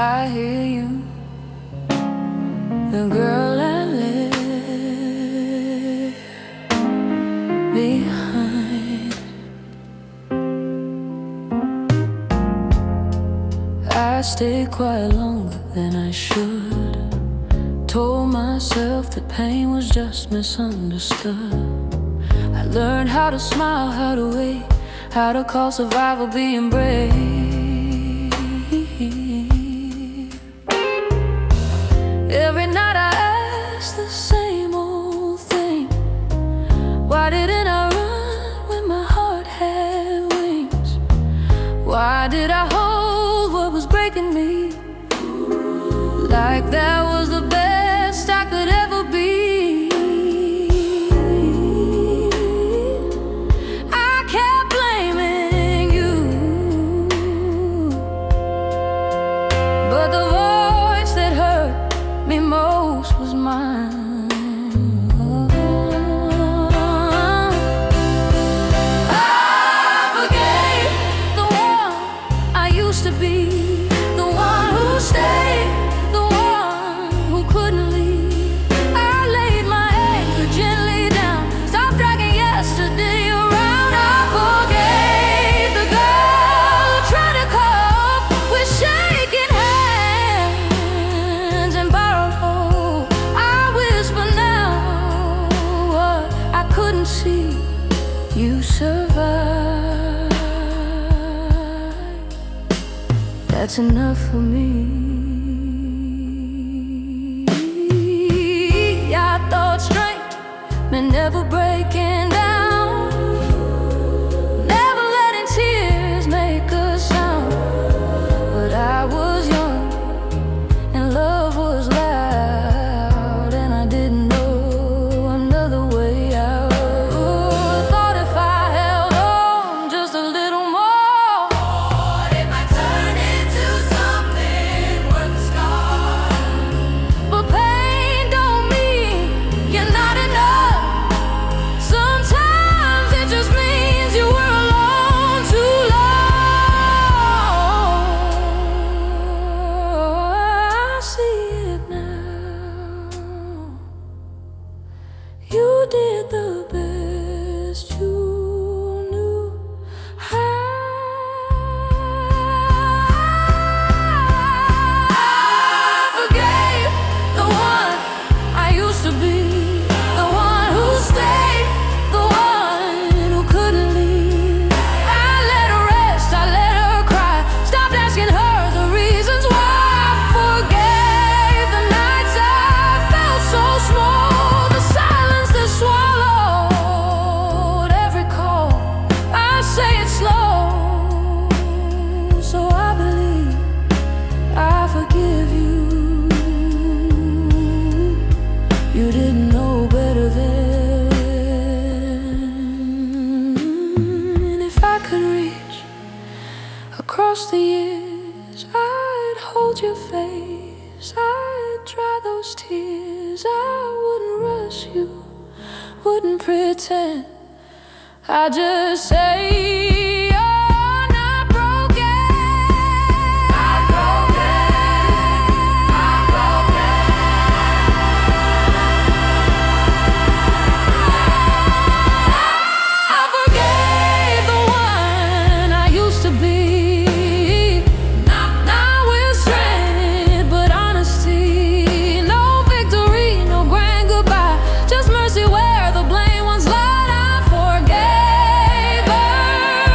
I hear you, the girl I left behind. I stayed quiet longer than I should. Told myself that pain was just misunderstood. I learned how to smile, how to wait, how to call survival being brave. Every night I ask the same old thing: why didn't I run when my heart had wings? Why did I hold what was breaking me like that was the best I could ever be? I kept blaming you, but the voice that hurt me most was mine. I forgave the one I used to be, the one who stayed, the one who couldn't leave. I laid my anchor gently down, stopped dragging yesterday around. I forgave the girl who tried to cope with shaking hands and borrowed hope. I whisper now what I couldn't see. You survived. That's enough for me. I thought strength meant never breaking down, never letting tears make a sound. But I was young and love was loud, and I didn't know another way out. Thought if I held on just a little more, it might turn into something worth the scar. But pain don't mean you're not enough. Sometimes it just means you were alone too long. I see it now. You did the best you knew how. I forgave the one I used to be, the one who stayed, the one who couldn't leave. I let her rest, I let her cry, stopped asking her the reasons why. I forgave the nights I felt so small, the silence that swallowed every call. I say it slow, so I believe I forgive you. You didn't know better then. And if I could reach across the years, I'd hold your face, I'd dry those tears. I wouldn't rush you, wouldn't pretend. I'd just say you're not broken. I'm broken. I'm broken. I forgave the one I used to be. Not with strength, but honesty. No victory, no grand goodbye, just mercy where the blame once lied. I forgave her.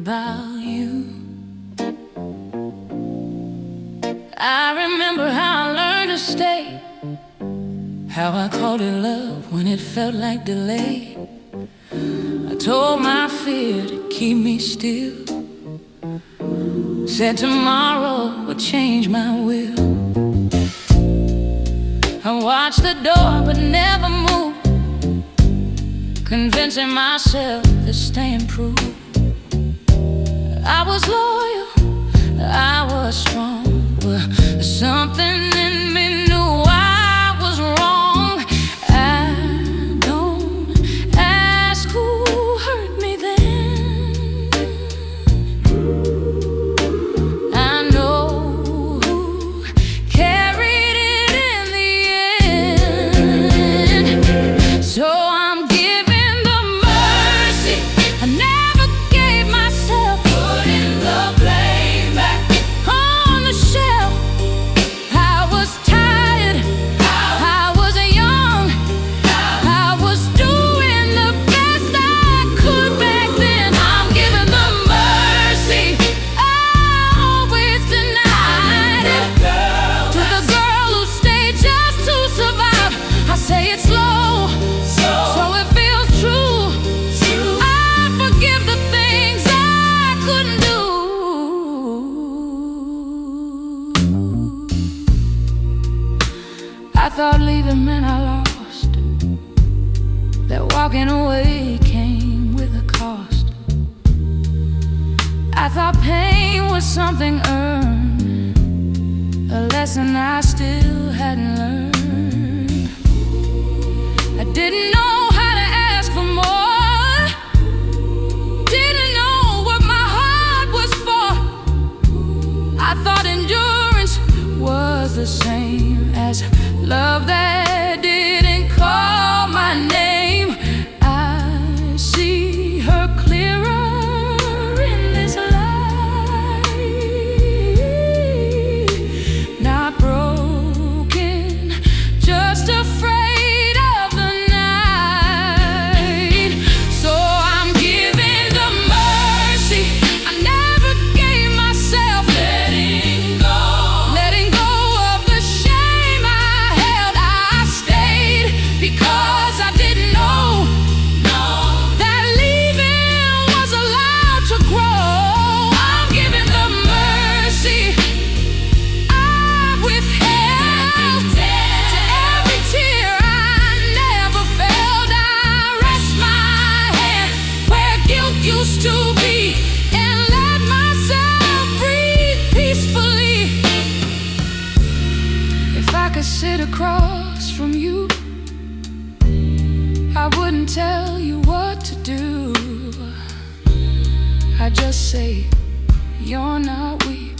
about you. I remember how I learned to stay, how I called it love when it felt like delay. I told my fear to keep me still, said tomorrow would change my will. I watched the door but never moved, convincing myself that staying proved. I was loyal, I was strong, but something in me knew I was wrong. I don't ask who hurt me then, I know who carried it in the end. So I'm giving the mercy I never gave myself, putting the blame back on the shelf. I was tired, I was young, I was doing the best I could back then. I'm giving the mercy I always denied it to the girl who stayed just to survive. I say it slow, so it feels true. I forgive the things I couldn't do. I thought leaving meant I lost, that walking away came with a cost. I thought pain was something earned, a lesson I still hadn't learned. I didn't know how to ask for more, didn't know what my heart was for. I thought endurance was the same as love that didn't call my name. I see her clearer in this light, not broken, just afraid of the night. So I'm giving the mercy I never gave myself, letting go of the shame I held. I stayed because I didn't know that leaving was allowed to grow. I'm giving the mercy I withheld, to every tear I never felt. I rest my hand where guilt used to be, and let myself breathe peacefully. If I could sit across from you, I wouldn't tell you what to do. I'd just say, you're not weak.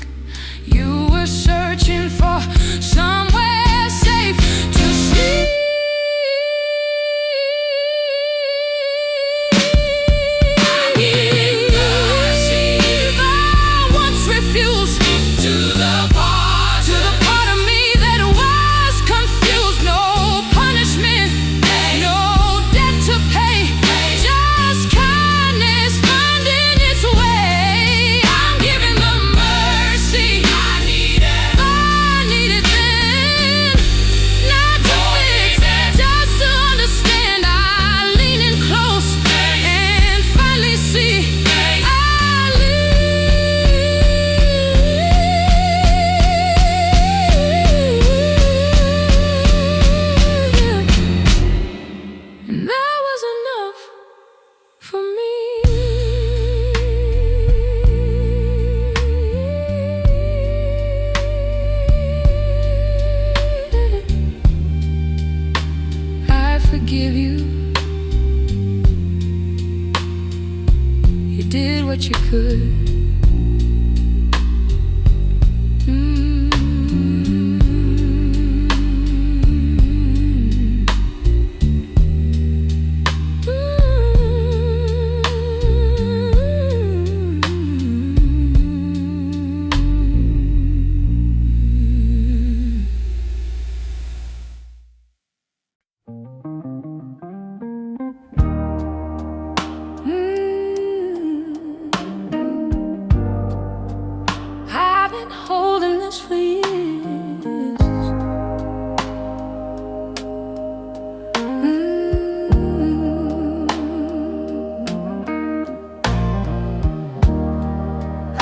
You were searching for somewhere safe to sleep. I once refused to the part of me that was confused. No punishment, no debt to pay, just kindness finding its way. I'm giving the mercy I needed then.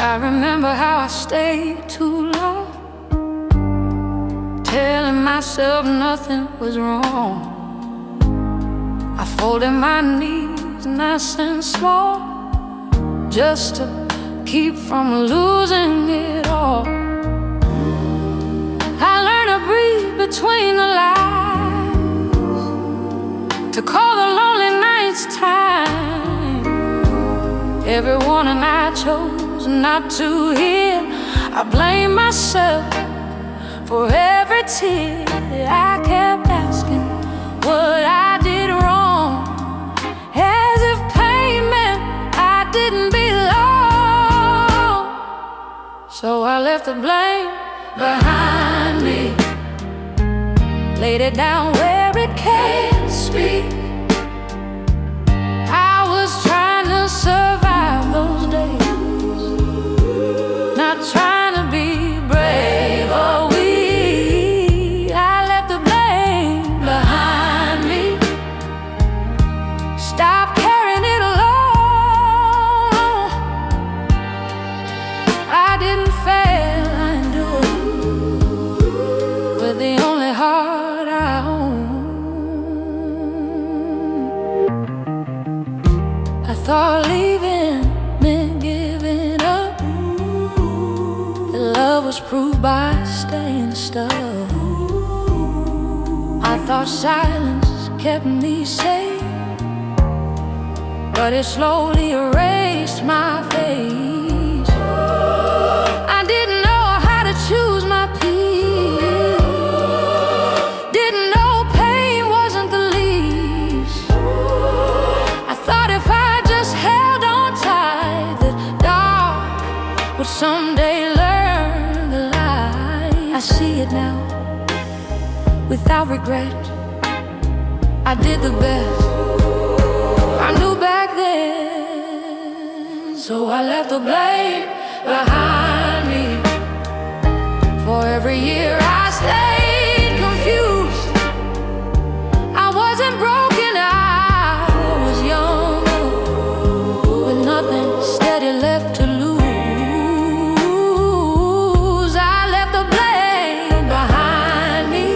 I remember how I stayed too long, telling myself nothing was wrong. I folded my knees nice and small, just to keep from losing it all. I learned to breathe between the lines, to call the lonely nights time. Every warning I chose not to hear, I blame myself for every tear. I kept asking what I did wrong, as if pain meant I didn't belong. So I left the blame behind me, laid it down where it can't speak. I was trying to survive those days, not trying to be brave or weak. I left the blame behind me, stopped carrying it alone. I didn't fail, I endured, with the only heart I own. I thought leaving meant giving up, that love was proved by staying stuck. I thought silence kept me safe, but it slowly erased my face. I didn't know how to choose my peace, didn't know pain wasn't the least. I thought if I just held on tight, that dark would someday learn the light. I see it now, without regret. I did the best I knew back then. So I left the blame behind me. For every year I stayed confused. I wasn't broken, I was young, with nothing steady left to lose. I left the blame behind me,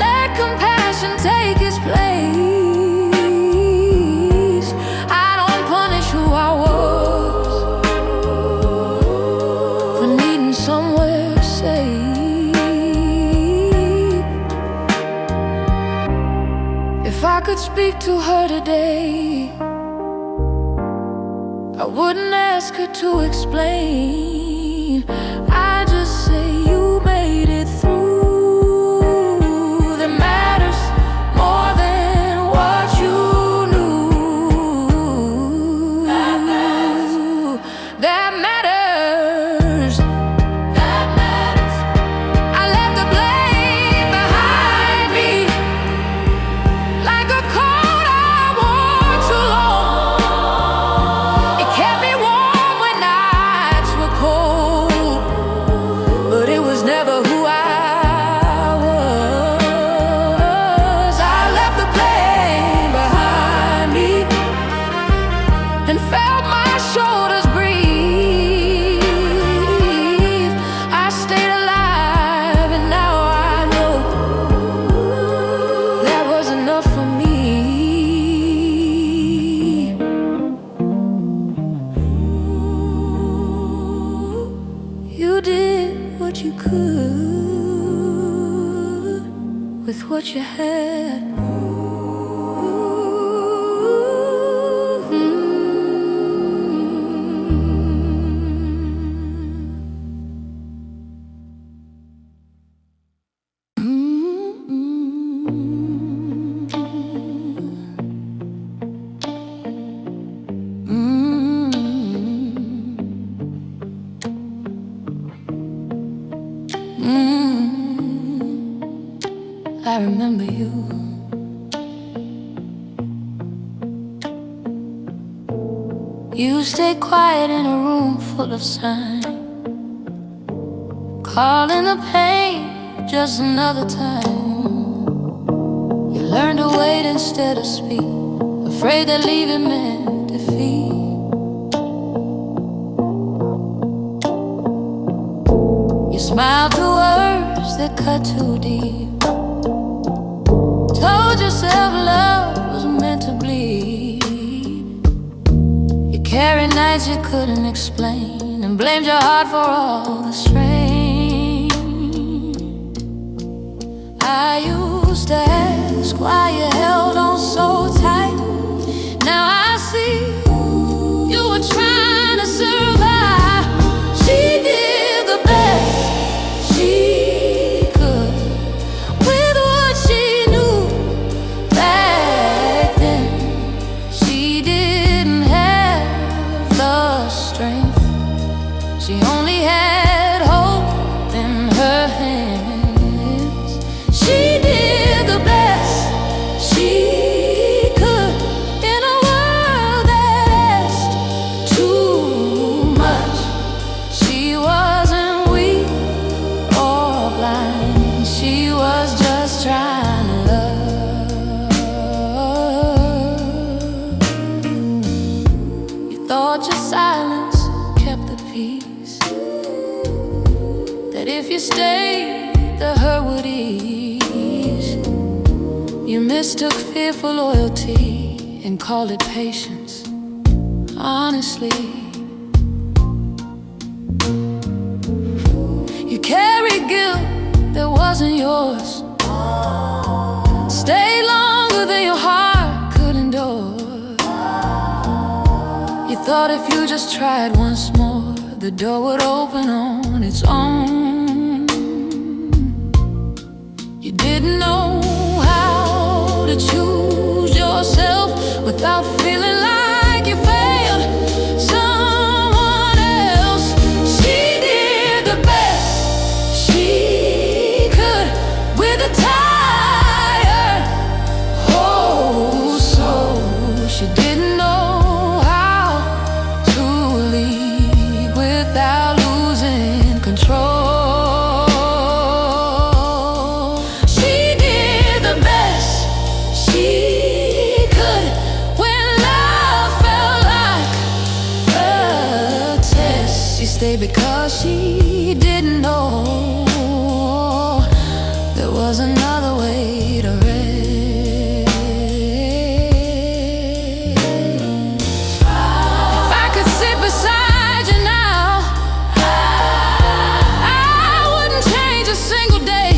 let compassion take its place. I don't punish who I was for needing somewhere safe. If I could speak to her today, I wouldn't ask her to explain. I'd just say you made it through. That matters more than what you knew. That matters. That matters. That matters. I left the blame behind me, like a coat I wore too long. It kept me warm when nights were cold, but it was never who I was. I left the blame behind me and felt my shoulders breathe. I stayed alive, and now I know that was enough for me. You did what you could with what you had. I remember you. You stayed quiet in a room full of signs, calling the pain just another time. You learned to wait instead of speak, afraid that leaving meant defeat. You smiled through words that cut too deep. Told yourself love was meant to bleed. You carried nights you couldn't explain and blamed your heart for all the strain. I used to ask why you held on so tight. Now I see you were trying to survive. She did the best she could with what she knew back then. She didn't have the strength. She only had hope in her hands. She did the best she could in a world that asked too much. She wasn't weak or blind. She was just trying to love. You thought your silence kept the peace, that if you stayed, the hurt would ease. You mistook fear for loyalty and called it patience. Honestly, you carried guilt that wasn't yours. Stayed longer than your heart could endure. You thought if you just tried once more, the door would open on its own. You didn't know how to choose yourself without feeling like you failed someone else. She did the best she could with a tired whole soul. She didn't know how to lead without losing control. She did the best she could when love felt like a test. She stayed because she didn't know there was another way to rest. If I could sit beside you now, I wouldn't change a single day.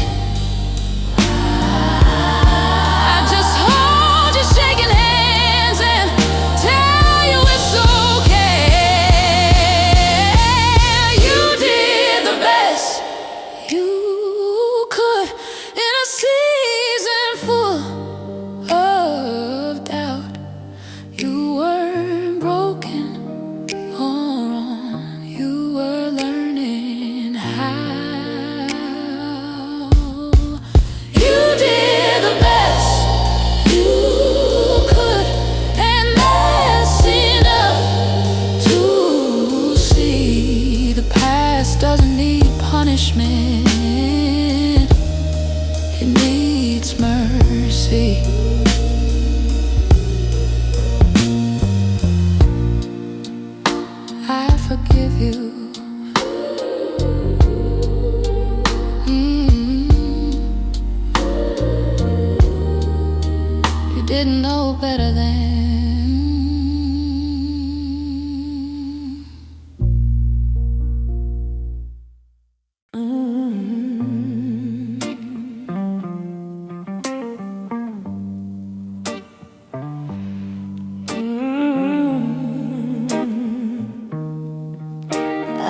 I'd just hold you shaking hands and tell you it's okay. You did the best you could in a season full of doubt. You weren't broken or wrong. You were learning how. You did the best you could, and that's enough to see the past doesn't need punishment. It needs mercy. I forgive you. You didn't know better then.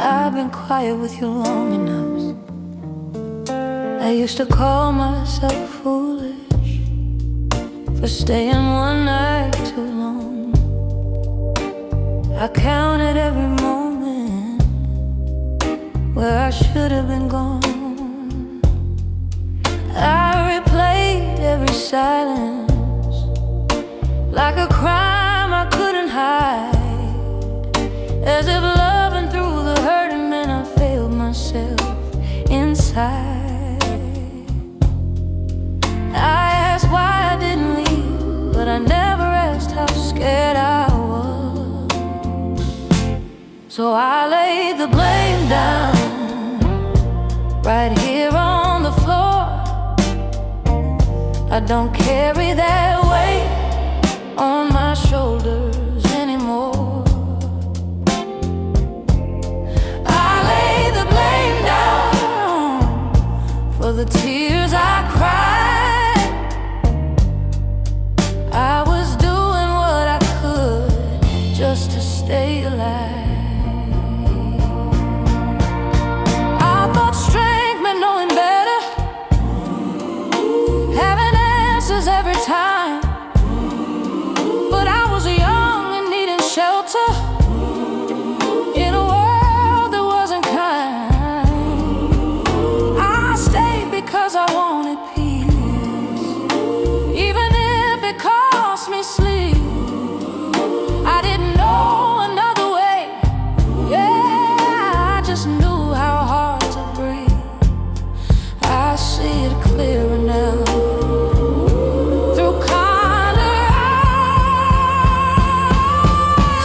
I've been quiet with you long enough. I used to call myself foolish for staying one night too long. I counted every moment where I should have been gone. I replayed every silence like a crime I couldn't hide, as if loving through the hurting meant I failed myself inside. I asked why I didn't leave, but I never asked how scared I was. So I laid the blame down right here on the floor. I don't carry that weight on my shoulders anymore. I lay the blame down for the tears I cried. I was doing what I could just to stay alive. I thought strength meant knowing better, having answers every time. But I was young and needing shelter in a world that wasn't kind. I stayed because I wanted peace, even if it cost me sleep. I didn't know another way. Yeah, I just knew how hard to breathe. I see it clearer now. Through kinder eyes,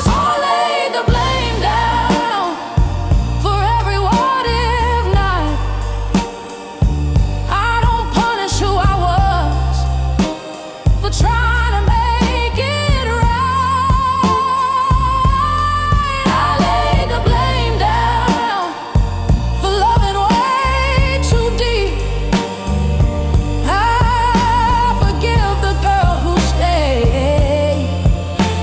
I laid the blame down for every what-if night. I don't punish who I was for trying to make it right. I laid the blame down for loving way too deep. I forgive the girl who stayed.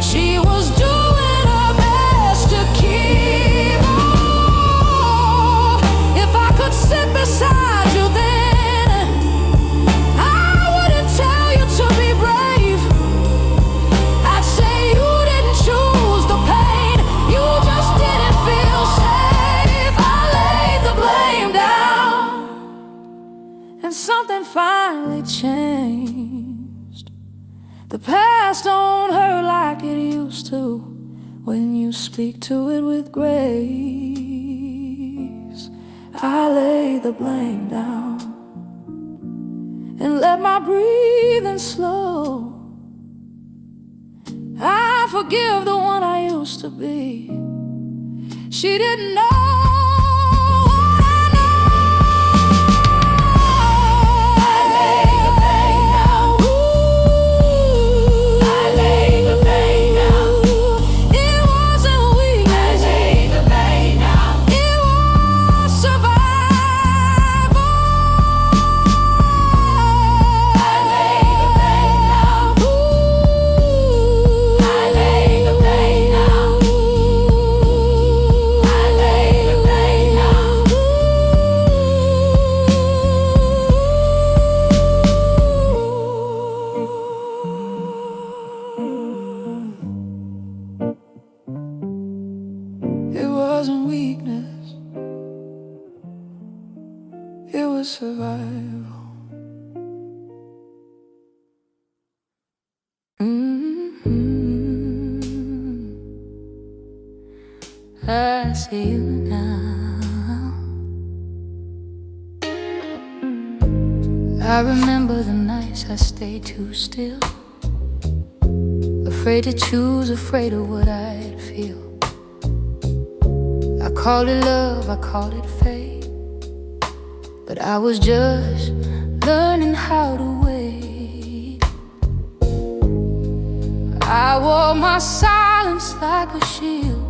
She was doing her best to keep on. If I could sit beside you then, I wouldn't tell you to be brave. I'd say you didn't choose the pain, you just didn't feel safe. I laid the blame down, and something finally changed. The past don't hurt like it used to when you speak to it with grace. I lay the blame down and let my breathing slow. I forgive the one I used to be. She didn't know what I know. I lay the blame down. Ooh, I lay the blame down. It wasn't weakness. I lay the blame down. It was survival. I lay the blame down. Ooh, I lay the blame down. I lay the blame down. It wasn't weakness, it was survival. I see you now. I remember the nights I stayed too still, afraid to choose, afraid of what I'd feel. I call it love, I call it fate, but I was just learning how to wait. I wore my silence like a shield,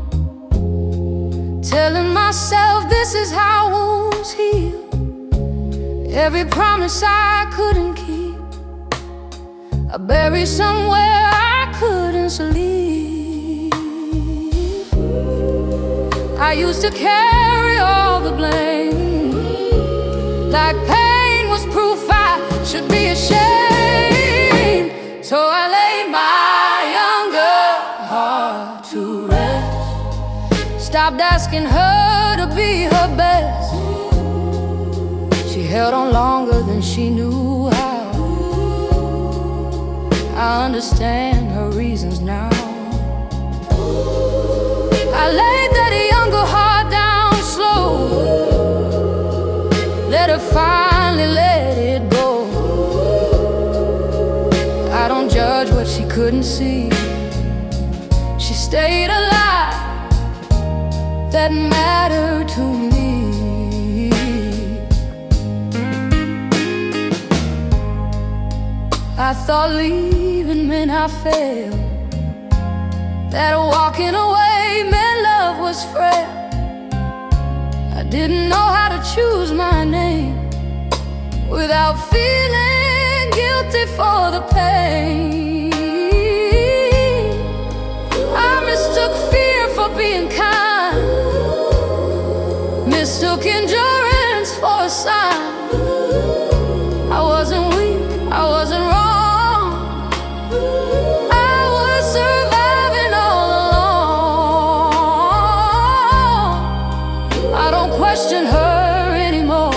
telling myself this is how wounds heal. Every promise I couldn't keep, I buried somewhere I couldn't sleep. I used to carry all the blame, like pain was proof I should be ashamed. So I laid my younger heart to rest, stopped asking her to be her best. She held on longer than she knew how. I understand her reasons now. I laid that younger heart down slow, let her finally let it go. I don't judge what she couldn't see. She stayed alive, that mattered to me. I thought leaving meant I failed, that walking away meant love was frail. I didn't know how to choose my name without feeling guilty for the pain. I mistook fear for being kind, mistook endurance for a sign. I wasn't weak, I wasn't wrong, I was surviving all along. I don't question her anymore,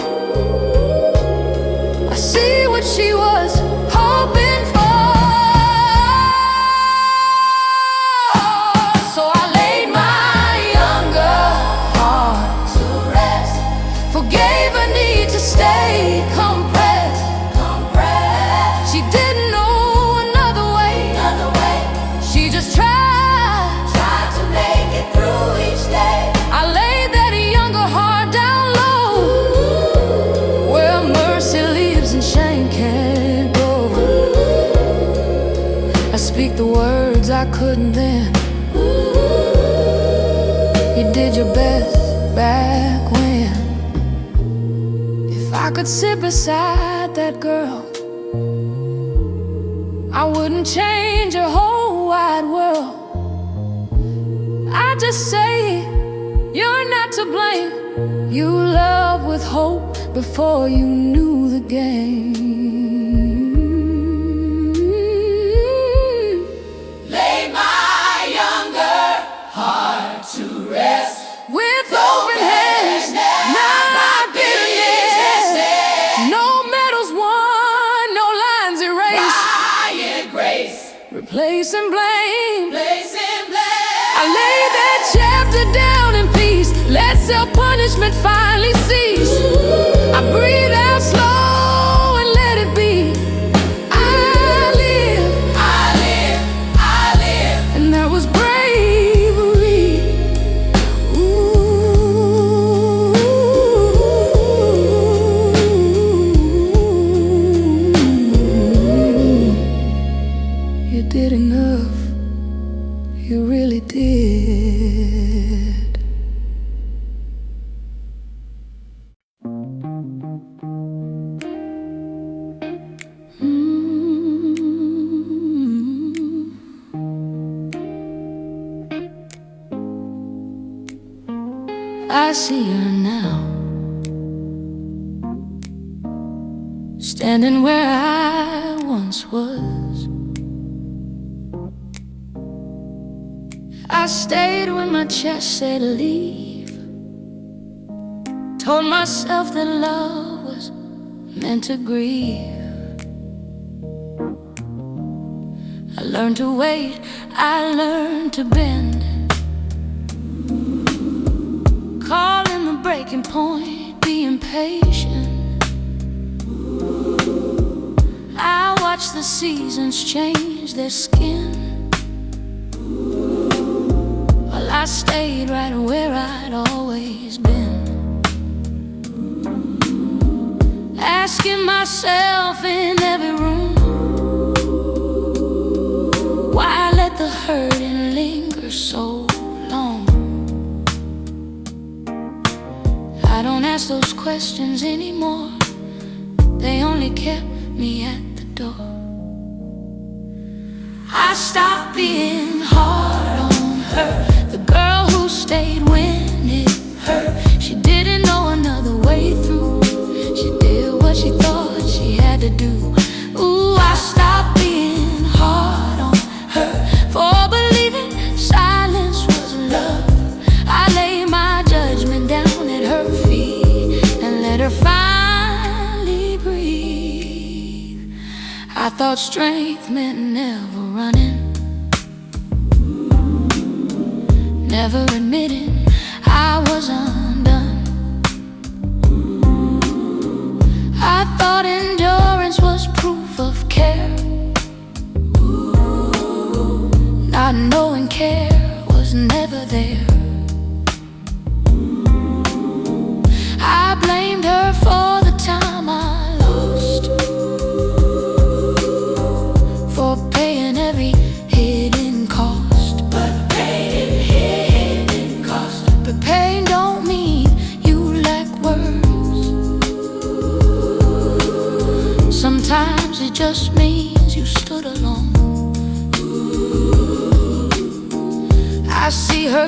I see what she was hoping for. So I laid my younger heart to rest, forgave her need to stay compressed. She didn't know another way. She just tried to make it through each day. I laid that younger heart down low, where mercy lives and shame can't go. I speak the words I couldn't then. You did your best back when. If I could sit beside that girl, I wouldn't change her whole wide world. I just say, you're not to blame. You loved with hope before you knew the game. Lay my younger heart to rest, with open hands, not bitterness. No medals won, no lines erased. Grace, replacing blame. I laid that chapter down in peace, let self-punishment finally cease. I breathe out slow and let it be. I live, and that was bravery. You did enough, you really did. I see her now, standing where I once was. I stayed when my chest said leave, told myself that love was meant to grieve. I learned to wait, I learned to bend, calling the breaking point, being patient. I watched the seasons change their skin, while I stayed right where I'd always been, asking myself in every room, why I let the hurting linger so long. I don't ask those questions anymore, they only kept me at the door. I stopped being hard on her, the girl who stayed when it hurt. She didn't know another way through, she did what she thought she had to do. Ooh, I stopped being hard on her for believing silence was love. I laid my judgment down at her feet and let her finally breathe. I thought strength meant never running, never admitting I was undone. I thought endurance was proof of care, not knowing care was never there. I blamed her for the time I lost,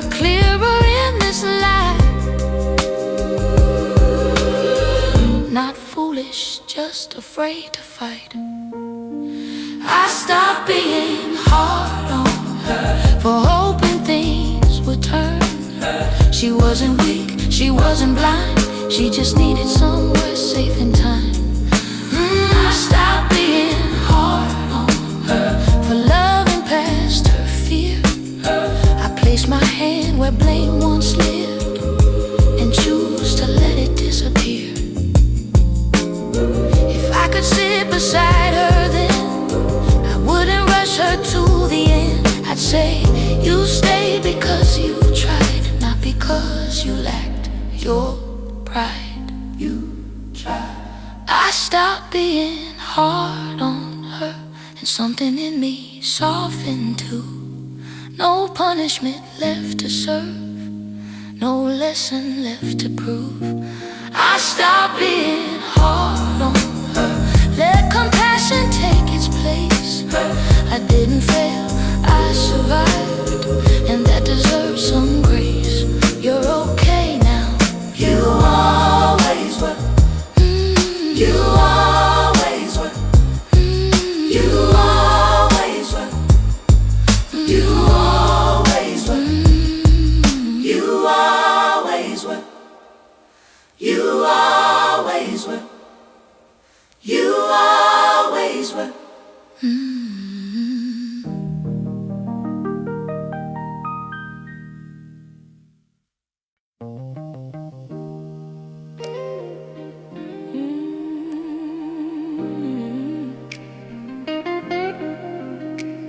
were clearer in this light. Not foolish, just afraid to fight. I stopped being hard on her for hoping things would turn. She wasn't weak, she wasn't blind, she just needed somewhere safe in time. I stopped being hard on her for loving past her fear. I placed my hand where blame once lived and choose to let it disappear. If I could sit beside her then, I wouldn't rush her to the end. I'd say, you stayed because you tried, not because you lacked your pride. You tried. I stopped being hard on her, and something in me softened too. No punishment left to serve, no lesson left to prove. I stopped being hard on her, let compassion take its place. I didn't fail, I survived, and that deserves some grace. You're okay now. You always were. You always were. You always were. You always were. You always were. You always were. You always were.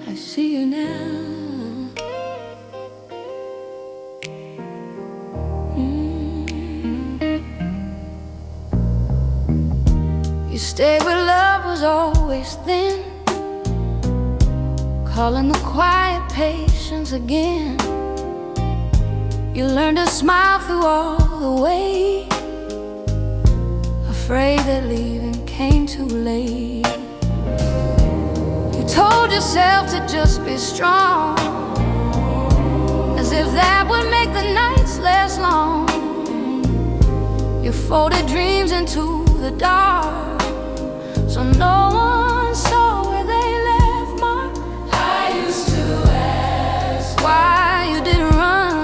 I see you now. You stayed where love was always thin, calling the quiet patience again. You learned to smile through all the way, afraid that leaving came too late. You told yourself to just be strong, as if that would make the nights last long. You folded dreams into the dark, so no one saw where they left mark. I used to ask why you didn't run.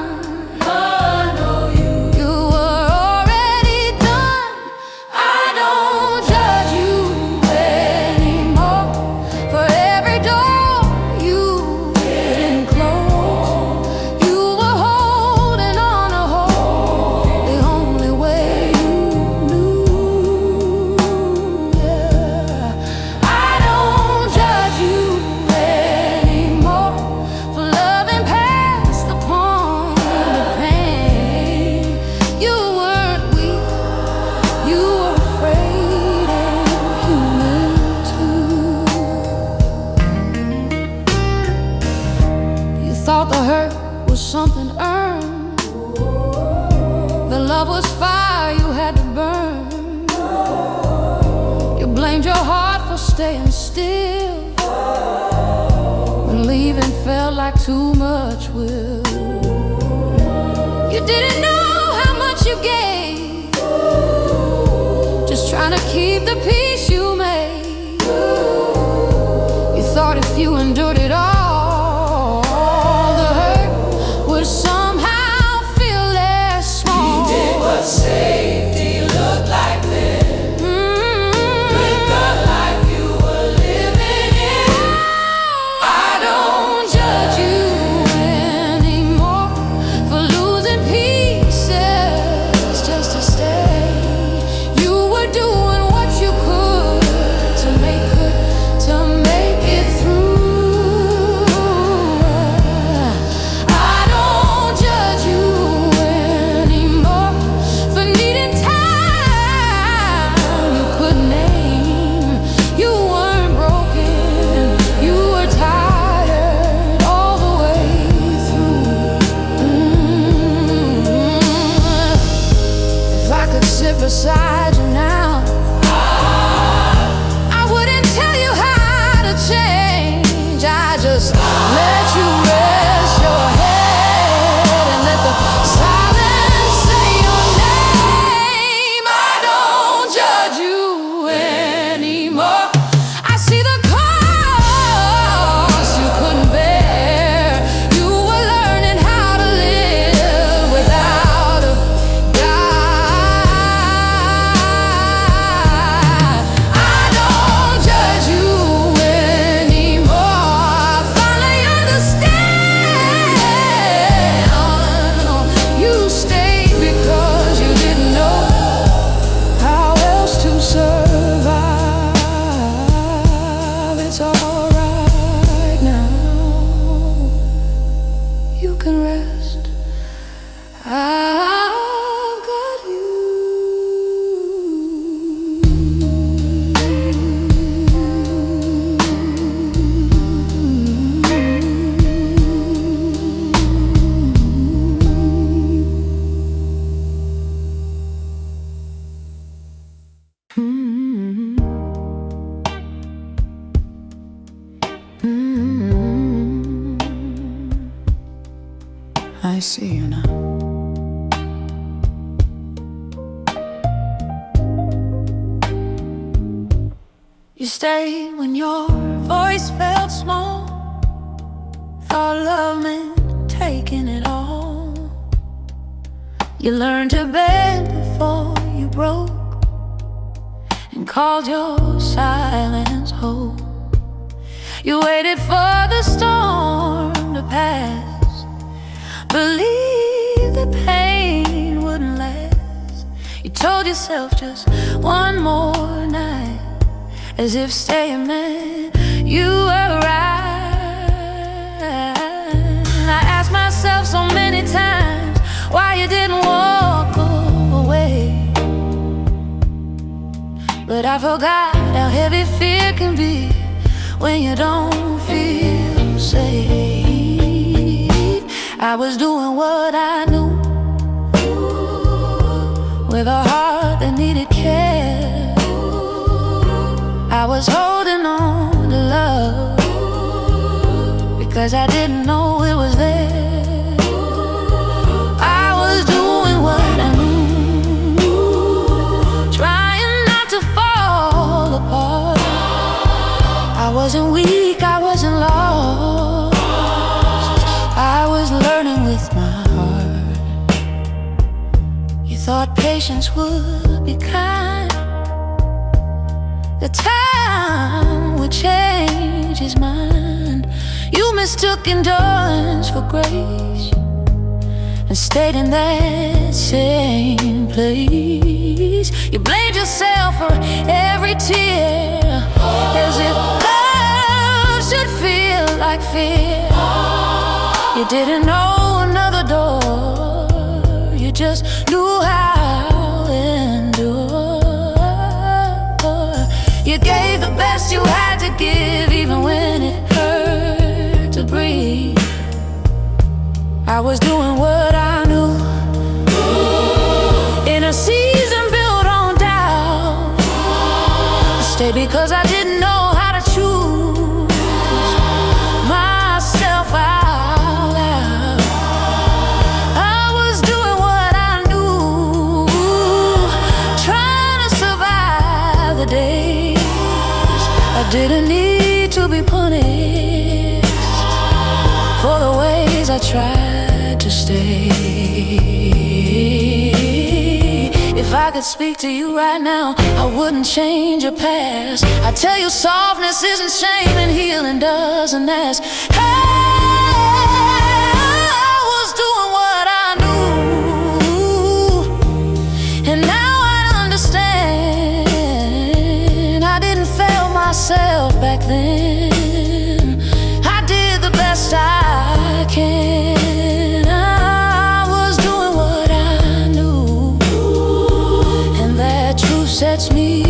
No, you were already done. I don't judge you anymore for every door you didn't close. You were holding on to hope the only way you knew. I don't judge you anymore for loving past the point of pain. You weren't weak, you were afraid and human too. You thought the hurt was something earned, the love was fire you had to burn. You blamed your heart for staying still when leaving felt like too much will. You didn't know how much you gave, just trying to keep the peace you made. You thought if you endured it all, the hurt would somehow feel less small. You did what safety looked like then, with the life you were living in. I don't judge you anymore for losing pieces just to stay. You were doing what you could to make it through. I don't judge you anymore for needing time you couldn't name. You weren't broken, you were tired all the way through. If I could sit beside you now, I wouldn't tell you how to change. I just let you rest your head and I see you now. You stayed when your voice felt small, thought love meant taking it all. You learned to bend before you broke, and called your silence hope. You waited for the storm to pass, believed the pain wouldn't last. You told yourself just one more night, as if staying meant you were right. I asked myself so many times why you didn't walk away, but I forgot how heavy fear can be when you don't feel safe. I was doing what I knew, with a heart that needed care. I was holding on to love, because I didn't know it was there. I was doing what I knew, trying not to fall apart. I wasn't weak, I wasn't lost, I was learning with my heart. You thought patience would be kind, the time would change his mind. You mistook endurance for grace, and stayed in that same place. You blamed yourself for every tear, as if love should feel like fear. You didn't know another door, you just knew how to endure. You gave the best you had to give, even when it hurt to breathe. I was doing what I knew, in a season built on doubt. I stayed because I didn't know how to choose myself out loud. I was doing what I knew, trying to survive the days I didn't need to be punished for the ways I tried to stay. If I could speak to you right now, I wouldn't change your past. I tell you softness isn't shame, and healing doesn't ask. Hey, I was doing what I knew, and now I understand. I didn't fail myself back then, I did the best I can. I was doing what I knew, and that truth sets me